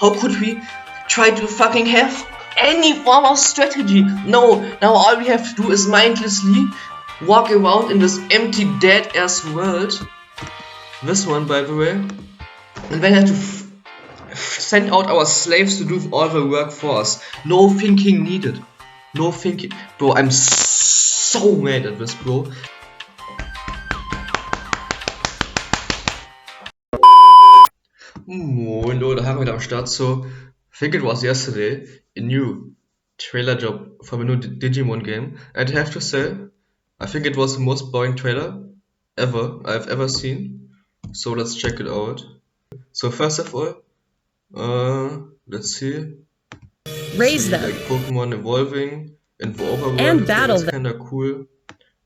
How could we try to fucking have any form of strategy? No, now all we have to do is mindlessly walk around in this empty dead ass world. This one, by the way. And then have to send out our slaves to do all the work for us. No thinking needed. No thinking. Bro, I'm so mad at this, bro. Moin Leute, haben wir am Start. So, I think it was yesterday, a new trailer job for the new Digimon game. I'd have to say, I think it was the most boring trailer I've ever seen. So let's check it out. So first of all, let's see. Raise them. Like Pokemon evolving in the overworld. And battle them. That's kinda cool.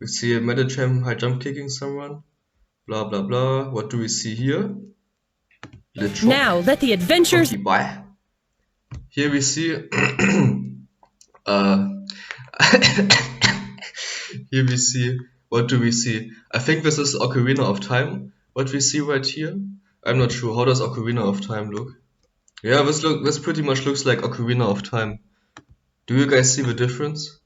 We see a Medicham high jump kicking someone. Blah blah blah. What do we see here? Now let the adventures. Okay, bye. Here we see here we see, what do we see? I think this is Ocarina of Time, what we see right here. I'm not sure, how does Ocarina of Time look? Yeah, this pretty much looks like Ocarina of Time. Do you guys see the difference?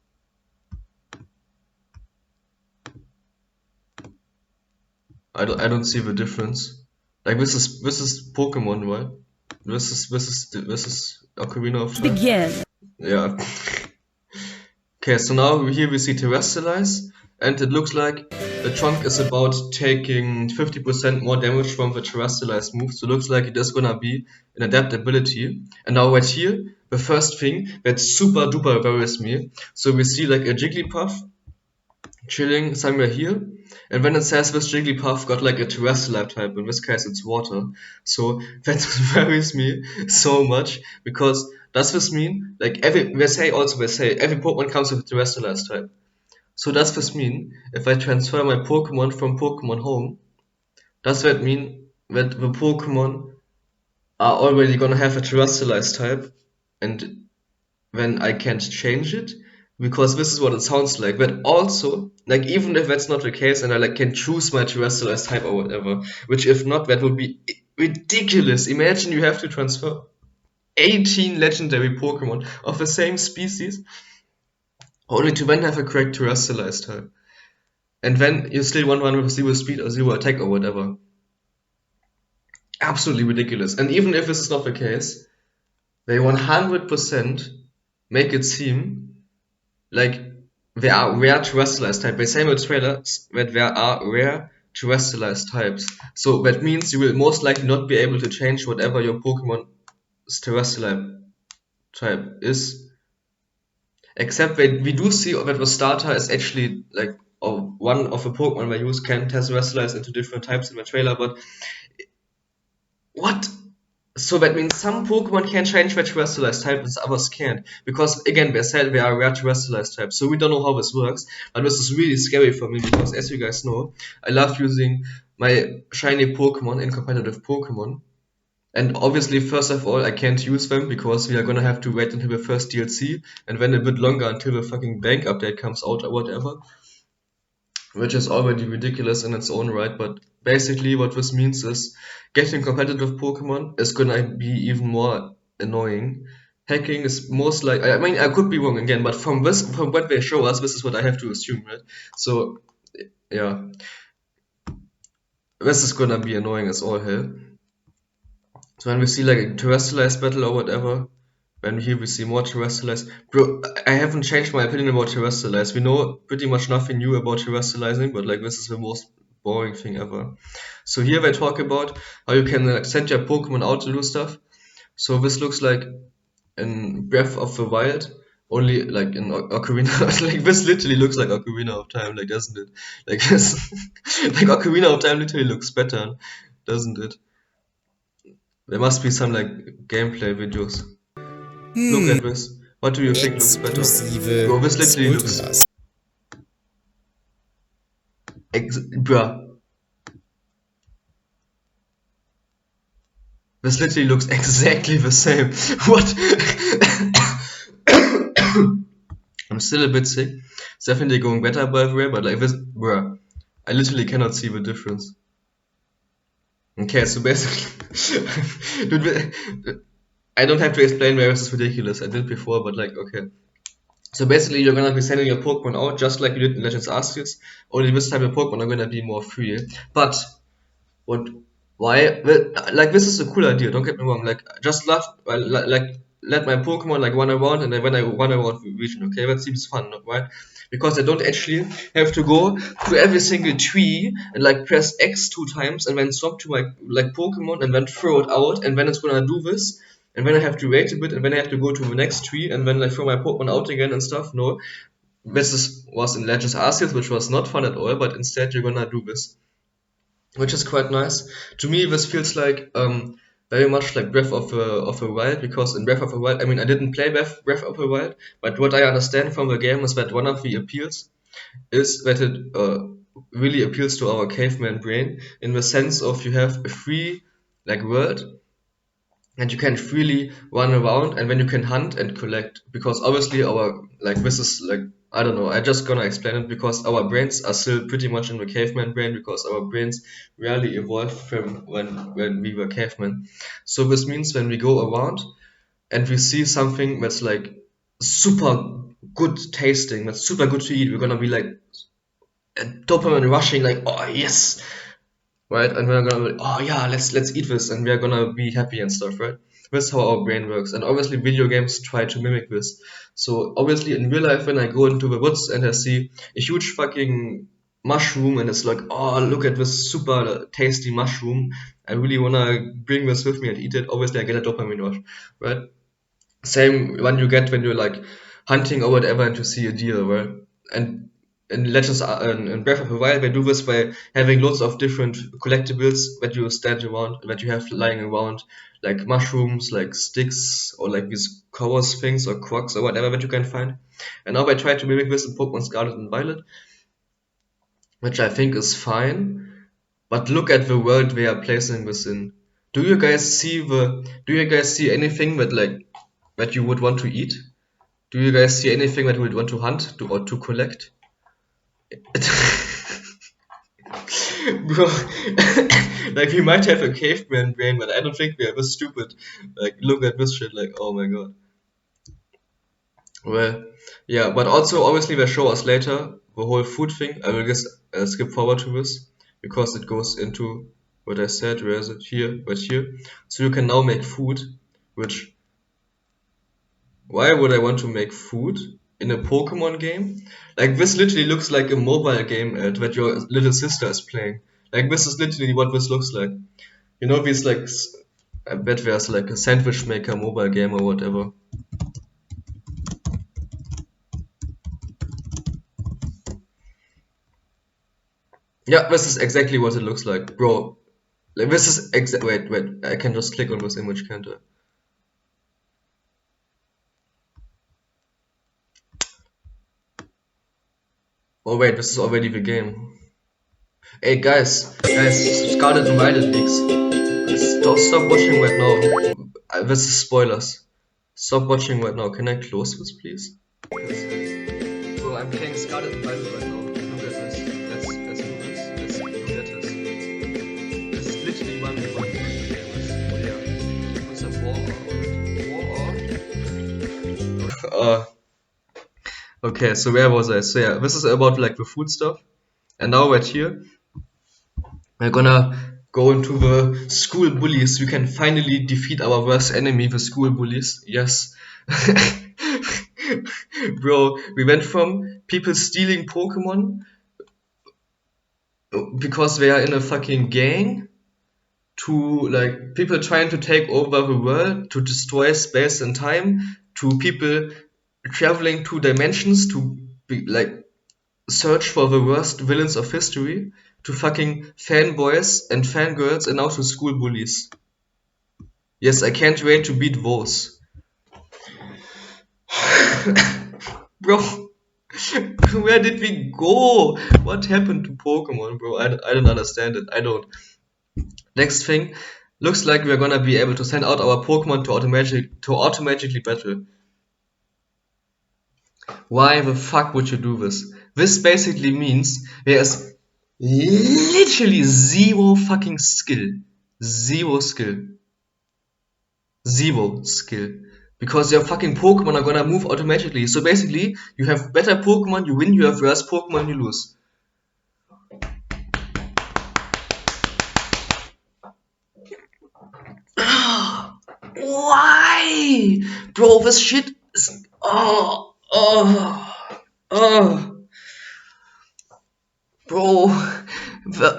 I don't see the difference. Like this is Pokemon, right? This is Ocarina of Time. Begin. Yeah. Okay, so now here we see Terrestrialize, and it looks like the trunk is about taking 50% more damage from the Terrestrialize move, so it looks like it is gonna be an adaptability. And now right here, the first thing that super duper worries me, so we see like a Jigglypuff chilling somewhere here, and when it says this Jigglypuff got like a Terrestrial type, in this case it's water, so that worries me so much, because does this mean, like they say every Pokemon comes with a Terrestrialized type. So does this mean, if I transfer my Pokemon from Pokemon Home, does that mean that the Pokemon are already gonna have a Terrestrialized type, and then I can't change it? Because this is what it sounds like. But also, like even if that's not the case and I like can choose my Terrestrialized type or whatever, which if not, that would be ridiculous. Imagine you have to transfer 18 legendary Pokemon of the same species only to then have a correct Terrestrialized type. And then you still want one with 0 speed or 0 attack or whatever. Absolutely ridiculous. And even if this is not the case, they 100% make it seem like there are rare Terrestrialized types. They say in the trailer that there are rare Terrestrialized types. So that means you will most likely not be able to change whatever your Pokemon's Terrestrial type is. Except that we do see that the starter is actually like one of the Pokemon we use can Terrestrialize into different types in the trailer, but what? So that means some Pokemon can change their Terrestrialized type, and others can't. Because again, they said they are rare Terrestrialized types, so we don't know how this works. But this is really scary for me, because as you guys know, I love using my shiny Pokemon in competitive Pokemon. And obviously, first of all, I can't use them because we are gonna have to wait until the first DLC, and then a bit longer until the fucking bank update comes out or whatever. Which is already ridiculous in its own right, but basically what this means is getting competitive Pokemon is gonna be even more annoying. Hacking is most like, I mean, I could be wrong again, but from what they show us, this is what I have to assume, right? So, yeah. This is gonna be annoying as all hell. So when we see like a Terrestrialized battle or whatever, when here we see more Terrestrialized. Bro, I haven't changed my opinion about Terrestrialized. We know pretty much nothing new about Terrestrializing, but like this is the most boring thing ever. So here they talk about how you can like send your Pokemon out to do stuff. So this looks like in Breath of the Wild, only like in Ocarina. Like this literally looks like Ocarina of Time, like doesn't it? Like this, like Ocarina of Time literally looks better, doesn't it? There must be some like gameplay videos. Look at this. What do you think looks better? Bro, this literally looks... Bruh. This literally looks exactly the same. What? I'm still a bit sick. It's definitely going better by the way, but like this... Bruh. I literally cannot see the difference. Okay, so basically... Dude, I don't have to explain why this is ridiculous. I did before, but like, okay. So basically, you're gonna be sending your Pokemon out just like you did in Legends Arceus. Only this time your Pokemon are gonna be more free. But what? Why? Well, like this is a cool idea. Don't get me wrong. Like just like let my Pokemon like run around, and then when I run around region, okay, that seems fun, right? Because I don't actually have to go to every single tree and like press X 2 times and then swap to my like Pokemon and then throw it out, and then it's gonna do this, and then I have to wait a bit, and then I have to go to the next tree and then like throw my Pokemon out again and stuff. No, was in Legends Arceus, which was not fun at all. But instead, you're gonna do this, which is quite nice. To me, this feels like very much like Breath of the Wild, because in Breath of the Wild, I mean, I didn't play Breath of the Wild, but what I understand from the game is that one of the appeals is that it really appeals to our caveman brain, in the sense of you have a free like world, and you can freely run around, and then you can hunt and collect, because obviously our like this is like, I don't know, I just gonna explain it, because our brains are still pretty much in the caveman brain, because our brains rarely evolved from when we were cavemen. So this means when we go around and we see something that's like super good tasting, that's super good to eat, we're gonna be like dopamine rushing, like, oh yes, right? And we're gonna be, oh yeah, let's eat this, and we're gonna be happy and stuff, right? That's how our brain works, and obviously video games try to mimic this. So obviously in real life, when I go into the woods and I see a huge fucking mushroom, and it's like, oh look at this super tasty mushroom, I really wanna bring this with me and eat it. Obviously I get a dopamine rush, right? Same one you get when you're like hunting or whatever and you see a deer, right? And in in Breath of the Wild, they do this by having lots of different collectibles that you stand around, that you have lying around, like mushrooms, like sticks, or like these covers things or crocs or whatever that you can find. And now they try to mimic this in Pokemon Scarlet and Violet, which I think is fine. But look at the world they are placing this in. Do you guys see anything that like that you would want to eat? Do you guys see anything that you would want to hunt or to collect? Bro, like we might have a caveman brain, but I don't think we are this stupid. Like, look at this shit, like, oh my god. Well, yeah, but also obviously they show us later the whole food thing. I will just skip forward to this because it goes into what I said. Where is it? Here, right here. So you can now make food, which, why would I want to make food in a Pokemon game? Like, this literally looks like a mobile game ad that your little sister is playing. Like, this is literally what this looks like. You know, these like, I bet there's like a sandwich maker mobile game or whatever. Yeah, this is exactly what it looks like, bro. Like, this is wait, I can just click on this image, can't I? Oh wait, this is already the game. Hey guys, Scarlet and Violet leaks. Stop watching right now. This is spoilers. Stop watching right now. Can I close this, please? Bro, I'm playing Scarlet and Violet right now. Look at this. Let's do this. Let's look at this. This is literally one of the games. Oh yeah. What's a war? Okay, so where was I? So yeah, this is about like the food stuff. And now right here, we're gonna go into the school bullies. We can finally defeat our worst enemy, the school bullies. Yes. Bro, we went from people stealing Pokemon because they are in a fucking gang, to like people trying to take over the world, to destroy space and time, to people traveling to dimensions to be like search for the worst villains of history, to fucking fanboys and fangirls, and now to school bullies. Yes, I can't wait to beat those. Bro, where did we go? What happened to Pokemon, bro? I don't understand it. I don't. Next thing, looks like we're gonna be able to send out our Pokemon to automatically battle. Why the fuck would you do this? This basically means there's literally zero fucking skill. Zero skill. Zero skill. Because your fucking Pokemon are gonna move automatically. So basically, you have better Pokemon, you win, you have worse Pokemon, you lose. Why? Bro, this shit is... Bro,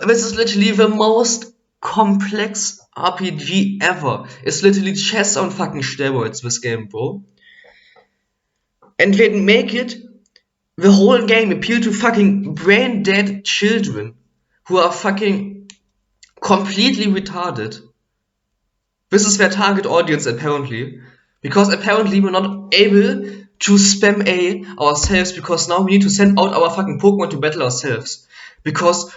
this is literally the most complex RPG ever. It's literally chess on fucking steroids, this game, bro. And they make it, the whole game, appeal to fucking brain dead children who are fucking completely retarded. This is their target audience, apparently. Because apparently we're not able to spam A ourselves, because now we need to send out our fucking Pokemon to battle ourselves. Because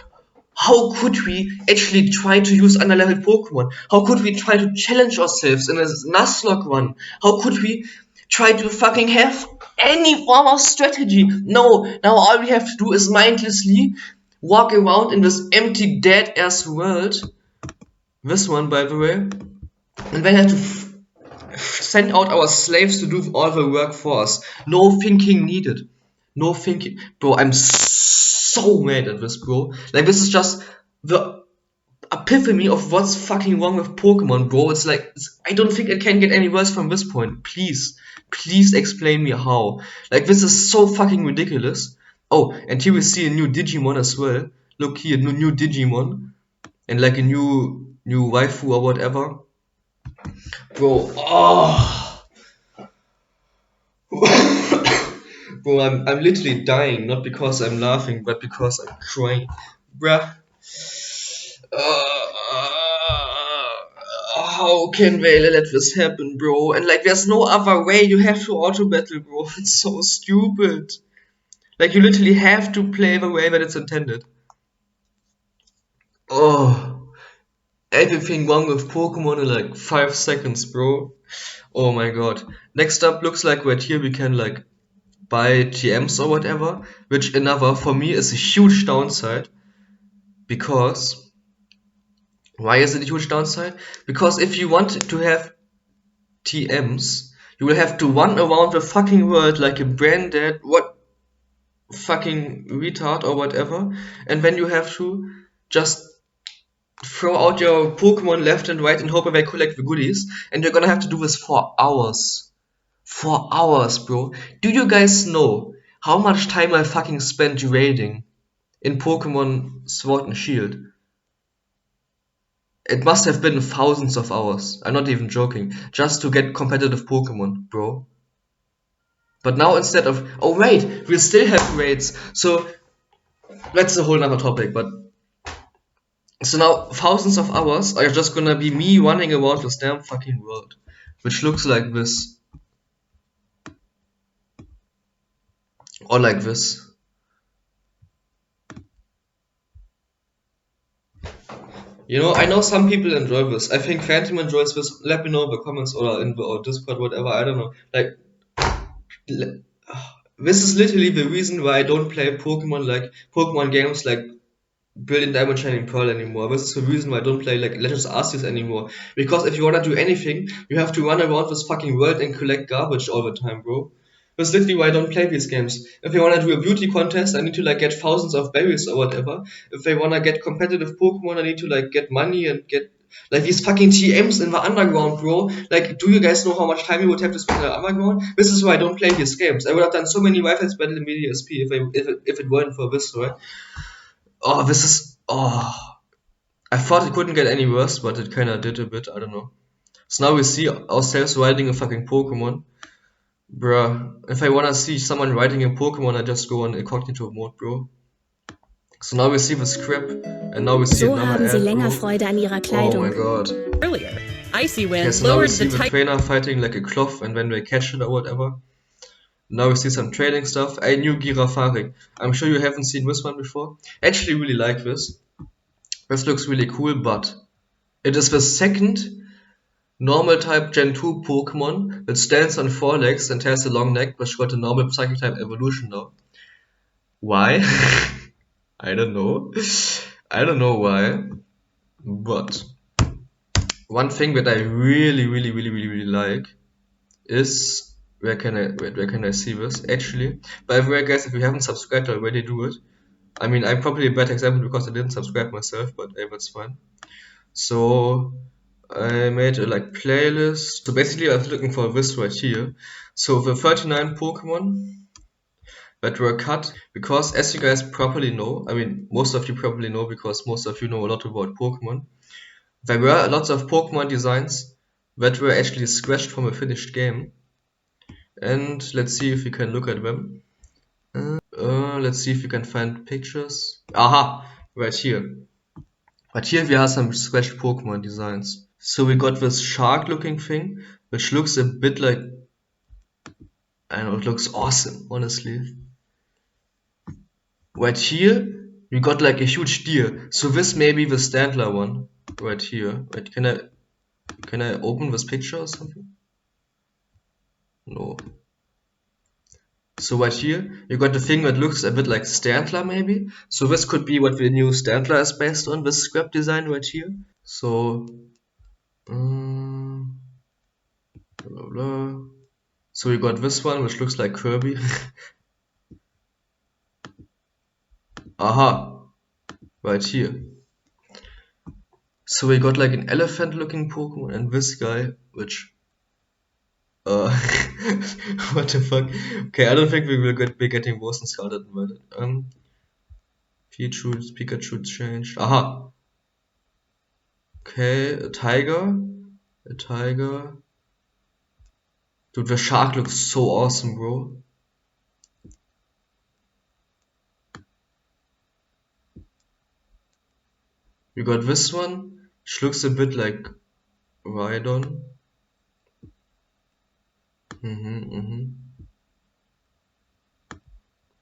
how could we actually try to use underleveled Pokemon? How could we try to challenge ourselves in a Nuzlocke run? How could we try to fucking have any form of strategy? No, now all we have to do is mindlessly walk around in this empty, dead-ass world. This one, by the way. And then have to send out our slaves to do all the work for us. No thinking needed. No thinking. Bro, I'm so mad at this, bro. Like, this is just the epiphany of what's fucking wrong with Pokemon, bro. It's like, I don't think it can get any worse from this point. Please explain me how. Like, this is so fucking ridiculous. Oh, and here we see a new Digimon as well. Look here, new Digimon. And like a new waifu or whatever. Bro, Bro, I'm literally dying, not because I'm laughing, but because I'm crying. Bruh. How can they let this happen, bro? And like, there's no other way. You have to auto battle, bro. It's so stupid. Like, you literally have to play the way that it's intended. Everything wrong with Pokemon in like 5 seconds, bro. Oh my god. Next up, looks like right here we can like buy GMs or whatever, which another, for me, is a huge downside. Because... Why is it a huge downside? Because if you want to have TMs, you will have to run around the fucking world like a brain dead fucking retard or whatever, and then you have to just throw out your Pokemon left and right and hope that they collect the goodies, and you're gonna have to do this for hours. For hours, bro. Do you guys know how much time I fucking spent raiding in Pokemon Sword and Shield? It must have been thousands of hours, I'm not even joking, just to get competitive Pokemon, bro. But now instead of... Oh wait, we still have raids, so... That's a whole nother topic, but... So now, thousands of hours are just gonna be me running around this damn fucking world. Which looks like this. Or like this. You know, I know some people enjoy this. I think Phantom enjoys this. Let me know in the comments or in the Discord, whatever. I don't know. Like, this is literally the reason why I don't play Pokemon games like Brilliant Diamond Shining Pearl anymore. This is the reason why I don't play like Legends Arceus anymore. Because if you wanna do anything, you have to run around this fucking world and collect garbage all the time, bro. That's literally why I don't play these games. If I wanna do a beauty contest, I need to like get thousands of berries or whatever. If I wanna get competitive Pokemon, I need to like get money and get like these fucking TMs in the underground, bro. Like, do you guys know how much time you would have to spend in the underground? This is why I don't play these games. I would have done so many Wi-Fi's battle in MediaSP if it weren't for this, right? Oh, this is... Oh... I thought it couldn't get any worse, but it kinda did a bit, I don't know. So now we see ourselves riding a fucking Pokemon. Bruh, if I wanna see someone riding a Pokemon, I just go on incognito mode, bro. So now we see the script, and now we see So another haben sie ad, länger bro. Freude an ihrer Oh Kleidung. my god. Earlier, Icy Wind Okay, so now we lowered see the the trainer fighting like a cloth, and when they catch it or whatever. Now we see some trading stuff. A new Girafari. I'm sure you haven't seen this one before. I actually really like this. This looks really cool, but it is the second normal type Gen 2 Pokemon that stands on 4 legs and has a long neck, which got a normal Psychic type evolution now. Why? I don't know. I don't know why. But One thing that I really like is where can I see this actually? By the way, guys, if you haven't subscribed already, do it. I mean, I'm probably a bad example because I didn't subscribe myself, but hey, that's fine. So I made a like playlist. So basically, I was looking for this right here. So the 39 Pokemon that were cut because, as you guys probably know, I mean, most of you probably know because most of you know a lot about Pokemon. There were lots of Pokemon designs that were actually scratched from a finished game. And let's see if we can look at them. Let's see if we can find pictures. Aha, right here. But here we have some scratched Pokemon designs. So we got this shark looking thing, which looks a bit like, I don't know, it looks awesome, honestly. Right here, we got like a huge deer. So this may be the Standler one. Right here. Wait, can I open this picture or something? No. So right here, you got the thing that looks a bit like Standler maybe. So this could be what the new Standler is based on, this scrap design right here. So, blah, blah, blah. So we got this one, which looks like Kirby. Aha, right here. So we got like an elephant looking Pokemon and this guy, which what the fuck? Okay, I don't think we will be getting worse than Scarlett and Violett. Pikachu changed. Aha. Okay, a tiger. Dude, the shark looks so awesome, bro. We got this one, which looks a bit like Rhydon.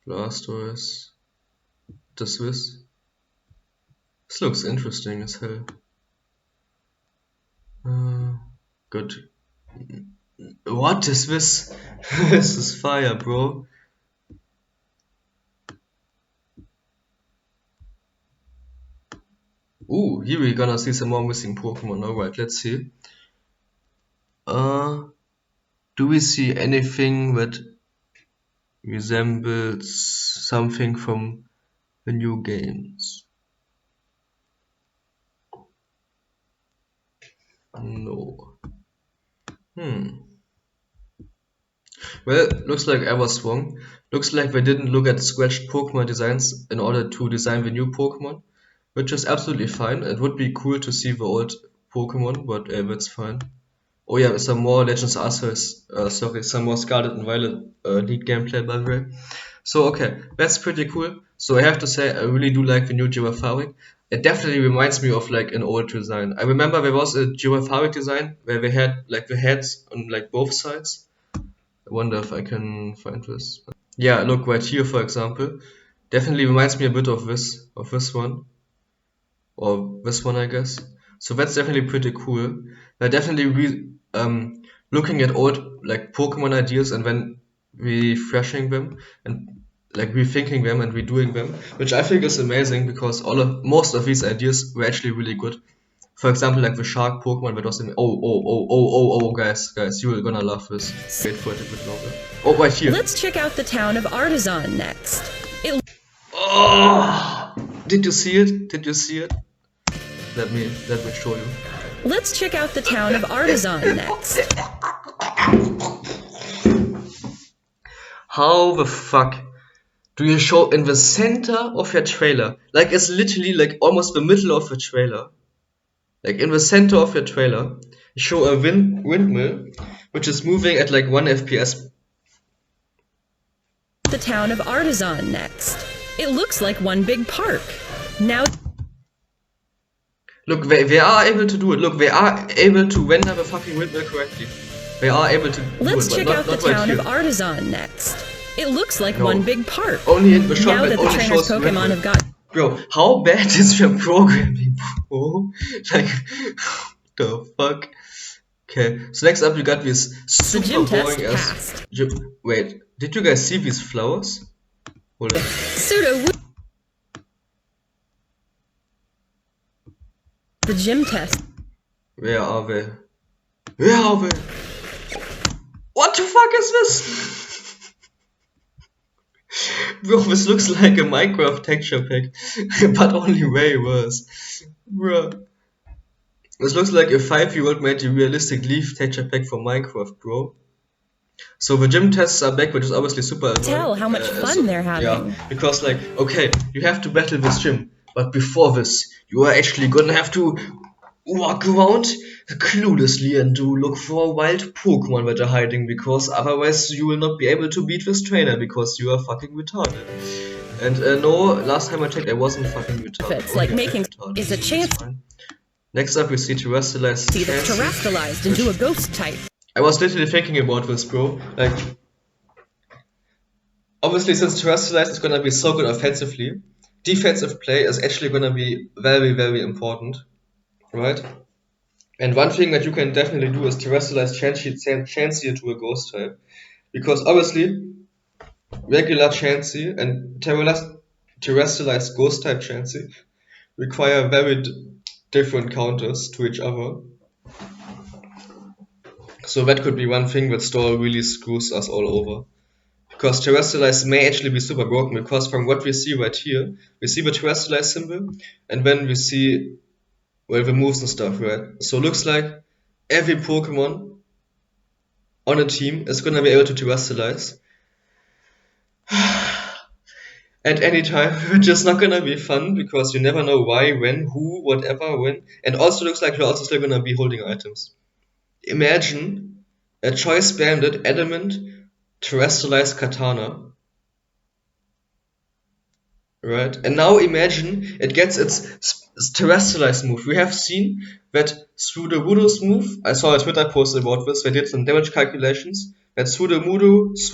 Blastoise. This. This looks interesting as hell. Good. What is this? This is fire, bro. Ooh, here we're gonna see some more missing Pokemon. Alright, let's see. Do we see anything that resembles something from the new games? No. Well, looks like I was wrong. Looks like they didn't look at scratched Pokemon designs in order to design the new Pokemon, which is absolutely fine. It would be cool to see the old Pokemon, but that's fine. Oh yeah, some more Legends Arceus, some more Scarlet and Violet lead gameplay by the way. So okay, that's pretty cool. So I have to say, I really do like the new Girafaric. It definitely reminds me of like an old design. I remember there was a Girafaric design where they had like the heads on like both sides. I wonder if I can find this. Yeah, look right here for example. Definitely reminds me a bit of this one. Or this one I guess. So that's definitely pretty cool. They're definitely looking at old like Pokemon ideas and then refreshing them and like rethinking them and redoing them, which I think is amazing because most of these ideas were actually really good. For example, like the shark Pokemon that was in guys, you are gonna love this. Wait for it a bit longer. Oh, right here. Let's check out the town of Artisan next. Oh, did you see it? Let me show you. Let's check out the town of Artisan next. How the fuck do you show in the center of your trailer? Like it's literally like almost the middle of the trailer. Like in the center of your trailer, you show a windmill which is moving at like 1 FPS. The town of Artisan next. It looks like one big park. Now look, they are able to do it. Look, they are able to render the fucking windmill correctly. They are able to do it. Let's check out the town right of Artisan next. It looks like No. one big park. Only in the shop Now that the only trainer's shows the Pokemon windmill. have got Bro, how bad is your programming, bro? Like, what the fuck? Okay, so next up we got this the super gym test boring ass. passed. Wait, did you guys see these flowers? Hold on. Pseudo. The gym test. Where are they? Where are they? What the fuck is this? Bro, this looks like a Minecraft texture pack, but only way worse. Bro. This looks like a 5-year-old made a realistic leaf texture pack for Minecraft, bro. So the gym tests are back, which is obviously super annoying. Tell how much fun they're having. Yeah, because like, okay, you have to battle this gym, but before this, you are actually gonna have to walk around cluelessly and to look for wild Pokemon that are hiding, because otherwise you will not be able to beat this trainer because you are fucking retarded. And no, last time I checked, I wasn't fucking retarded. It's like making retarded. is a chance. Next up, we see Terrestrialized. See that's terrestrialized into a ghost type. I was literally thinking about this, bro. Like, obviously, since Terrestrialized is gonna be so good offensively, defensive play is actually gonna be very, very important, right? And one thing that you can definitely do is Terrestrialize Chansey to a ghost type, because obviously, regular Chansey and Terrestrialized ghost type Chansey require very different counters to each other. So that could be one thing that Store really screws us all over. Because Terrestrialize may actually be super broken, because from what we see right here, we see the Terrestrialize symbol, and then we see, well, the moves and stuff, right? So it looks like every Pokemon on a team is gonna be able to Terrestrialize at any time, which is not gonna be fun, because you never know why, when, who, whatever, when. And also looks like you're also still gonna be holding items. Imagine a Choice Banded Adamant Terrestrialized Katana. Right? And now imagine it gets its Terrestrialized move. We have seen that through the Voodoo's move, I saw a Twitter post about this, they did some damage calculations, that through the Voodoo's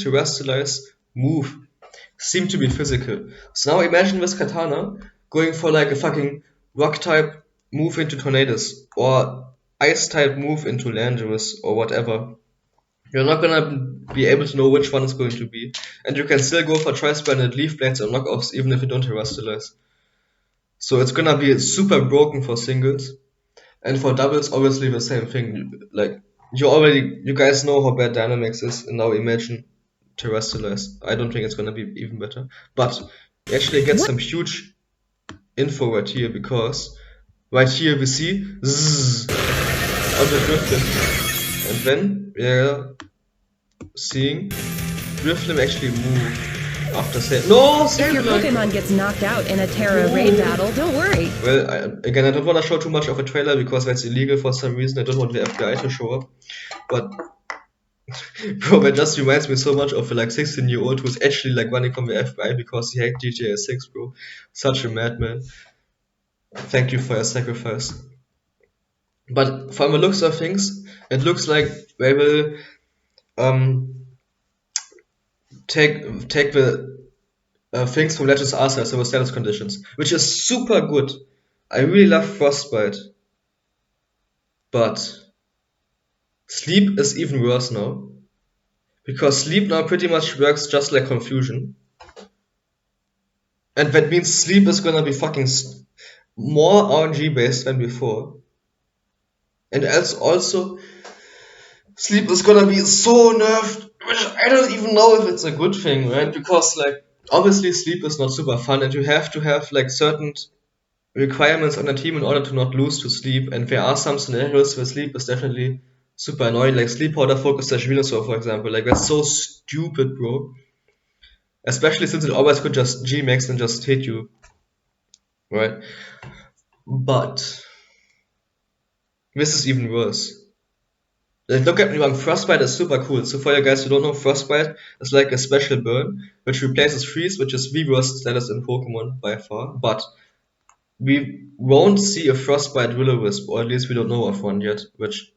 Terrestrialized move seem to be physical. So now imagine this Katana going for like a fucking rock type move into Tornadus, or ice type move into Landorus, or whatever. You're not gonna be able to know which one is going to be, and you can still go for Choice Banded Leaf Blades or knockoffs even if you don't Terrestrialize. So it's gonna be super broken for singles, and for doubles obviously the same thing. Like, you guys know how bad Dynamax is, and now imagine Terrestrialize. I don't think it's gonna be even better, but we actually get some huge info right here, because right here we see zzz on the Drifting, and then we're seeing Drifting actually move after saying no. If your Pokemon gets knocked out in a Terra raid battle, don't worry. Well, again, I don't want to show too much of a trailer because that's illegal for some reason. I don't want the FBI to show up, but bro, that just reminds me so much of a like 16-year-old who's actually like running from the FBI because he hacked GTA 6, bro. Such a madman. Thank you for your sacrifice. But from the looks of things, it looks like they will take the things from Legends Arceus, so the status conditions, which is super good. I really love Frostbite, but Sleep is even worse now, because Sleep now pretty much works just like Confusion, and that means Sleep is gonna be fucking more RNG based than before, and also Sleep is gonna be so nerfed, which I don't even know if it's a good thing, right? Because like, obviously Sleep is not super fun, and you have to have like certain requirements on a team in order to not lose to Sleep, and there are some scenarios where Sleep is definitely super annoying, like Sleep Powder Focus Venusaur, for example. Like, that's so stupid, bro. Especially since it always could just G-Max and just hit you, right? But this is even worse. Like, don't get me wrong, Frostbite is super cool. So for you guys who don't know, Frostbite is like a special burn which replaces Freeze, which is the worst status in Pokemon by far. But we won't see a Frostbite Will-O-Wisp, or at least we don't know of one yet, which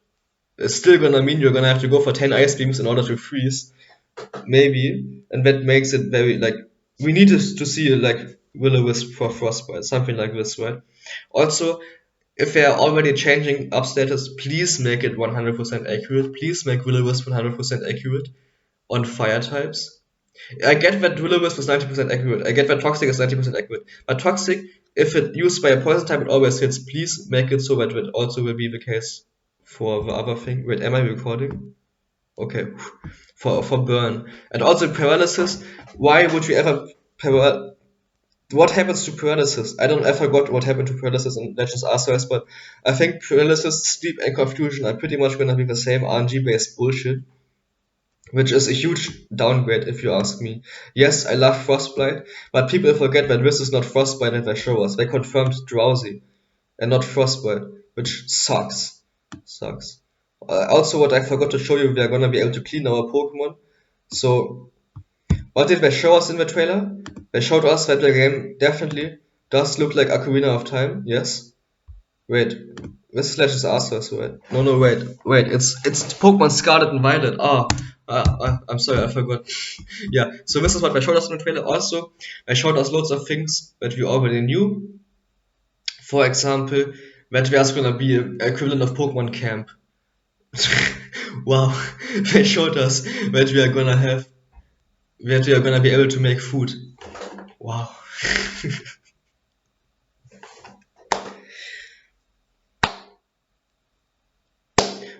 is still gonna mean you're gonna have to go for 10 Ice Beams in order to freeze, maybe, and that makes it very, like, we need to see like Will-O-Wisp for Frostbite, something like this, right? Also, if they are already changing up status, please make it 100% accurate. Please make Will-O-Wisp 100% accurate on fire types. I get that Will-O-Wisp is 90% accurate. I get that Toxic is 90% accurate. But Toxic if it used by a poison type, it always hits. Please make it so that it also will be the case for the other thing. Wait, am I recording? Okay, for burn. And also paralysis. Why would we ever what happens to paralysis? I forgot what happened to paralysis in Legends Arceus, but I think paralysis, sleep, and confusion are pretty much gonna be the same RNG based bullshit, which is a huge downgrade if you ask me. Yes, I love Frostbite, but people forget that this is not Frostbite that they show us. They confirmed Drowsy and not Frostbite, which sucks. Sucks. Also, what I forgot to show you, we are gonna be able to clean our Pokemon. So, what did they show us in the trailer? They showed us that the game definitely does look like Ocarina of Time, yes. Wait, this is Legends Arceus, right? No, wait, it's Pokemon Scarlet and Violet. I'm sorry, I forgot. Yeah, so this is what they showed us in the trailer. Also, they showed us loads of things that we already knew. For example, that there's gonna be an equivalent of Pokemon Camp. Wow, they showed us that we are gonna be able to make food. Wow.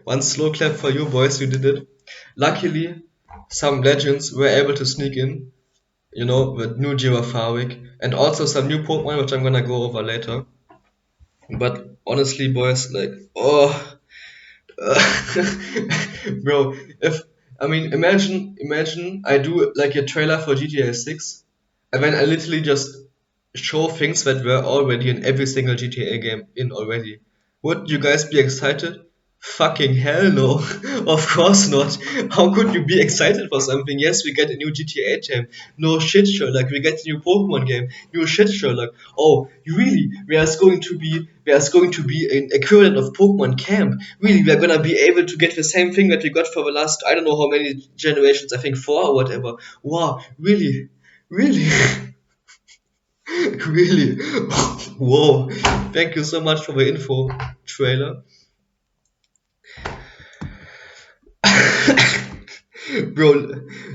One slow clap for you boys, you did it. Luckily, some legends were able to sneak in, with new Girafarik, and also some new Pokemon, which I'm gonna go over later. But honestly, boys, like, bro, imagine I do like a trailer for GTA 6, and then I literally just show things that were already in every single GTA game in already. Would you guys be excited? Fucking hell no. Of course not. How could you be excited for something? Yes, we get a new GTA game. No shit, Sherlock. We get a new Pokemon game. No shit, Sherlock. Oh, really? There's going to be an equivalent of Pokemon Camp. Really, we're gonna be able to get the same thing that we got for the last I don't know how many generations, I think 4 or whatever. Wow, really? Really? Really? Whoa. Thank you so much for the info, trailer. Bro,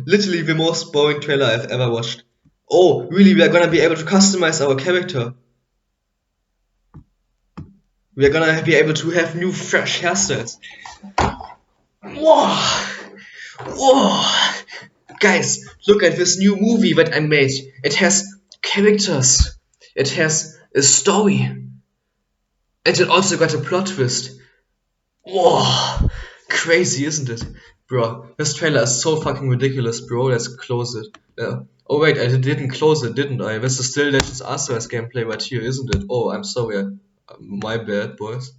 literally the most boring trailer I've ever watched. Oh, really? We are gonna be able to customize our character. We are gonna be able to have new, fresh hairstyles. Whoa! Whoa! Guys, look at this new movie that I made. It has characters. It has a story. And it also got a plot twist. Whoa! Crazy, isn't it? Bro, this trailer is so fucking ridiculous, bro. Let's close it. Oh wait, I didn't close it, didn't I? This is still Legends Arceus gameplay right here, isn't it? Oh, I'm sorry. My bad, boys.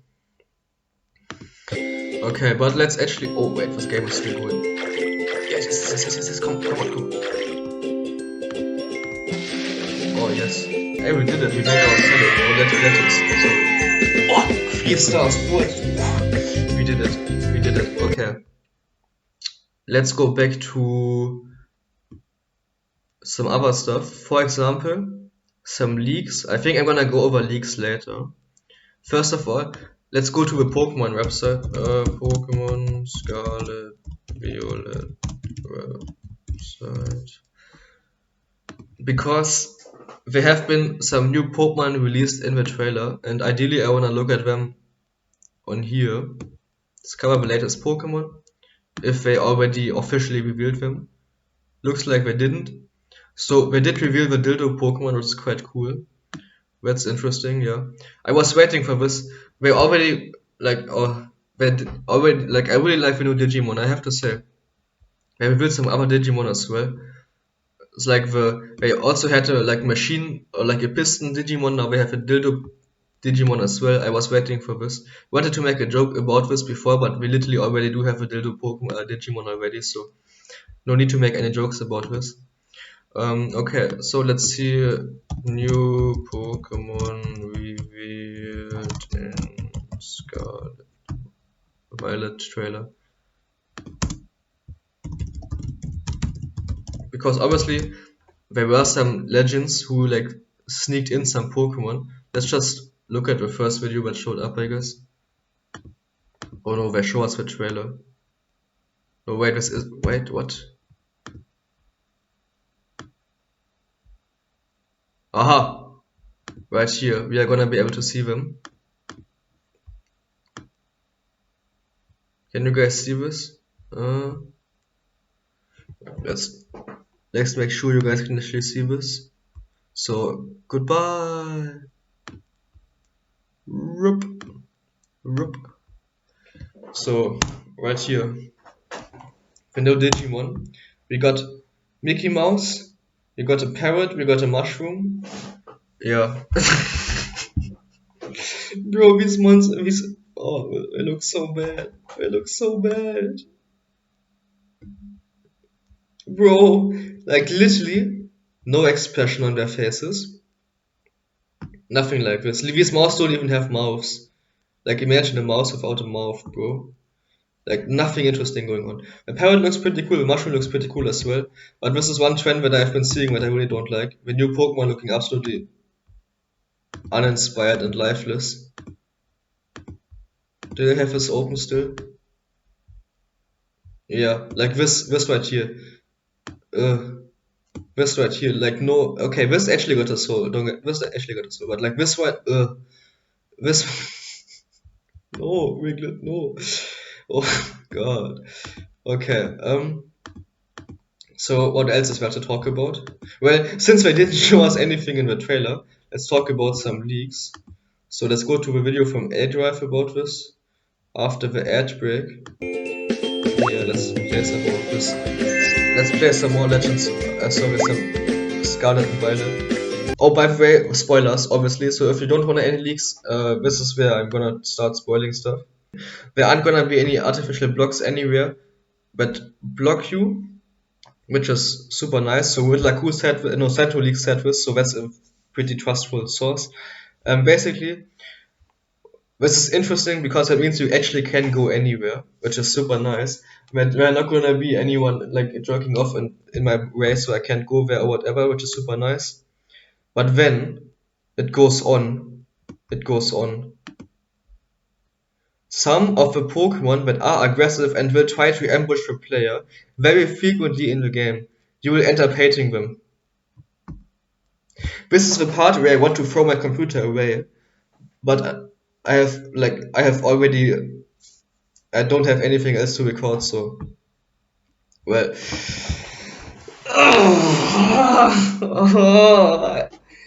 Okay, but let's actually... Oh wait, this game is still going. Yes, come on. Oh yes. Hey, we did it. We made our solid. Oh, Legends. Sorry. Oh, 3 stars, boys. We did it. Okay. Let's go back to some other stuff. For example, some leaks. I think I'm gonna go over leaks later. First of all, let's go to the Pokemon website. Pokemon Scarlet, Violett website. Because there have been some new Pokemon released in the trailer, and ideally I wanna look at them on here. Discover the latest Pokemon, if they already officially revealed them. Looks like they didn't. So they did reveal the Dildo Pokemon, which is quite cool. That's interesting, yeah. I was waiting for this. They already I really like the new Digimon, I have to say. They revealed some other Digimon as well. It's like they also had a machine or like a piston Digimon, now they have a Dildo Digimon as well. I was waiting for this. Wanted to make a joke about this before, but we literally already do have a Dildo Pokemon Digimon already, so no need to make any jokes about this. Okay, so let's see new Pokemon revealed in Scarlet Violet trailer. Because obviously there were some legends who sneaked in some Pokemon. Let's just look at the first video that showed up, I guess. Oh no, they show us the trailer. No, wait, what? Aha! right here. We are gonna be able to see them. Can you guys see this? Let's make sure you guys can actually see this. So goodbye. Rup, rup. So right here, we know Digimon. We got Mickey Mouse. We got a parrot. We got a mushroom. Yeah. Bro, these monsters. Oh, it looks so bad. It looks so bad. Bro, like literally no expression on their faces. Nothing like this. These mouse don't even have mouths. Like imagine a mouse without a mouth, bro. Like nothing interesting going on. The parrot looks pretty cool, the mushroom looks pretty cool as well. But this is one trend that I've been seeing that I really don't like. The new Pokemon looking absolutely uninspired and lifeless. Do they have this open still? Yeah, like this right here. This right here, like no, okay, this actually got a soul. Don't get this actually got a soul, but like this one, this no, Wiglet, no. Oh god. Okay, so what else is there to talk about? Well, since they didn't show us anything in the trailer, let's talk about some leaks. So let's go to the video from A Drive about this. After the ad break. Yeah, let's play some more of this. Let's play some more Legends. Sorry, some Scarlett and Violett. Oh, by the way, spoilers, obviously. So if you don't want any leaks, this is where I'm gonna start spoiling stuff. There aren't gonna be any artificial blocks anywhere that block you, which is super nice. So with Laku said, no, Sato Leak said this, so that's a pretty trustful source. Basically, this is interesting because it means you actually can go anywhere, which is super nice. But there are not gonna be anyone like jerking off in my way, so I can't go there or whatever, which is super nice. But then it goes on. It goes on. Some of the Pokemon that are aggressive and will try to ambush the player very frequently in the game. You will end up hating them. This is the part where I want to throw my computer away, but I don't have anything else to record, so well.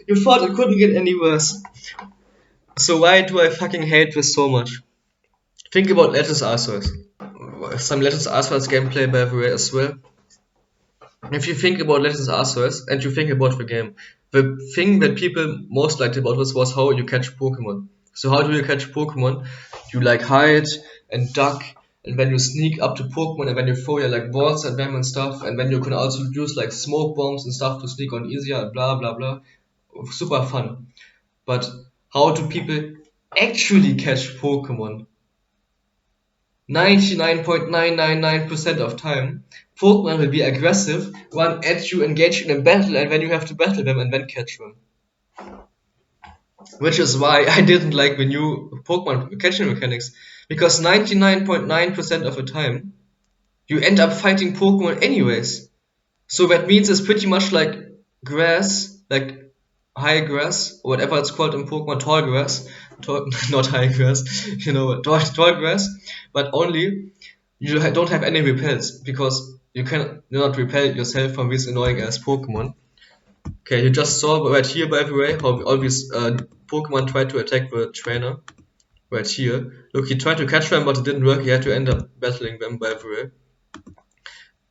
You thought it couldn't get any worse. So why do I fucking hate this so much? Think about Legends Arceus. Some Legends Arceus gameplay by the way as well. If you think about Legends Arceus and you think about the game, the thing that people most liked about this was how you catch Pokemon. So how do you catch Pokemon? You like hide and duck, and then you sneak up to Pokemon, and then you throw your like balls at them and stuff, and then you can also use like smoke bombs and stuff to sneak on easier and blah blah blah. Super fun. But how do people actually catch Pokemon? 99.999% of time, Pokemon will be aggressive, run at you, engage in a battle, and then you have to battle them and then catch them. Which is why I didn't like the new Pokemon catching mechanics, because 99.9% of the time, you end up fighting Pokemon anyways. So that means it's pretty much like grass, like high grass, or whatever it's called in Pokemon, tall grass. Not high grass, you know, tall grass, but only you don't have any repels, because you cannot repel yourself from these annoying ass Pokemon. Okay, you just saw right here, by the way, how all these Pokemon tried to attack the trainer. Right here. Look, he tried to catch them, but it didn't work. He had to end up battling them, by the way.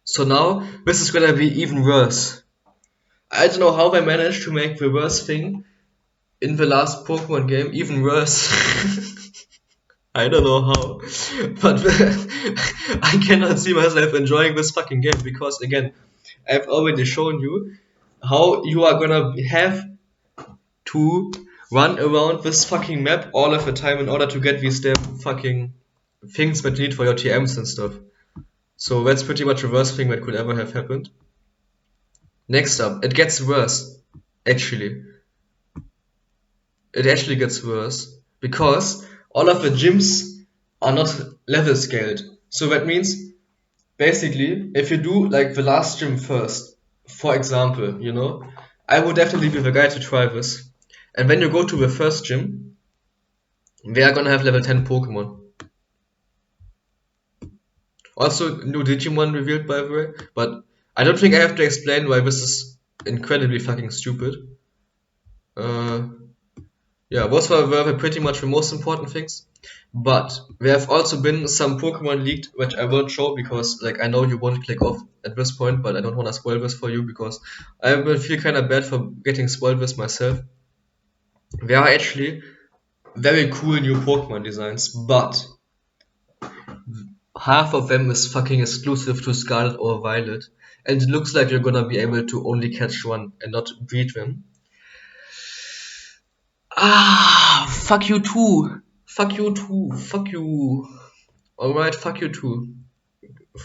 So now, this is gonna be even worse. I don't know how they managed to make the worst thing in the last Pokemon game even worse. I don't know how, but I cannot see myself enjoying this fucking game, because again, I've already shown you how you are gonna have to run around this fucking map all of the time in order to get these damn fucking things that you need for your TMs and stuff. So that's pretty much the worst thing that could ever have happened. Next up, it gets worse, actually. It actually gets worse, because all of the gyms are not level scaled. So that means, basically, if you do like the last gym first, for example, you know, I would definitely be the guy to try this. And when you go to the first gym, we are gonna have level 10 Pokemon. Also, new Digimon revealed, by the way, but I don't think I have to explain why this is incredibly fucking stupid. Yeah, those were pretty much the most important things. But there have also been some Pokemon leaked, which I won't show because, like, I know you won't click off at this point, but I don't want to spoil this for you because I will feel kind of bad for getting spoiled this myself. There are actually very cool new Pokemon designs, but half of them is fucking exclusive to Scarlett or Violett, and it looks like you're gonna be able to only catch one and not breed them. Ah, fuck you too. Fuck you too. Fuck you. Alright, fuck you too.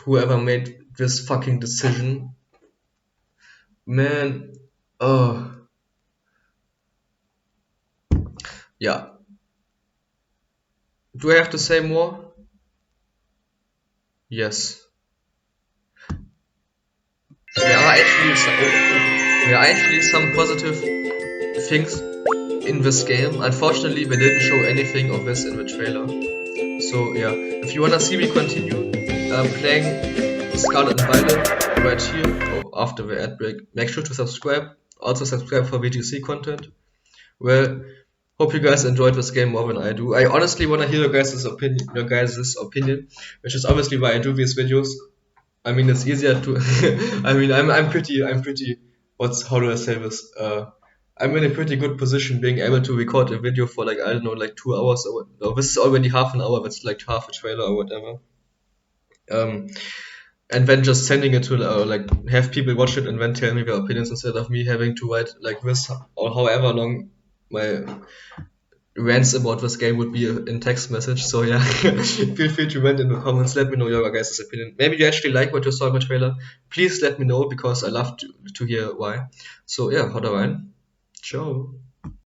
Whoever made this fucking decision. Man. Oh. Yeah. Do I have to say more? Yes. There are actually some positive things in this game. Unfortunately, they didn't show anything of this in the trailer. So yeah, if you wanna see me continue playing Scarlet and Violet right here or after the ad break, make sure to subscribe. Also subscribe for VGC content. Well, hope you guys enjoyed this game more than I do. I honestly wanna hear your guys' opinion, which is obviously why I do these videos. I mean, it's easier to. I mean, I'm pretty. How do I say this? I'm in a pretty good position being able to record a video for like I don't know, like 2 hours or no, this is already half an hour. That's like half a trailer or whatever. And then just sending it to like have people watch it and then tell me their opinions instead of me having to write like this or however long my rants about this game would be in text message. So yeah, feel free to rant in the comments. Let me know your guys' opinion. Maybe you actually like what you saw in the trailer. Please let me know because I love to hear why. So yeah, haut rein. Ciao.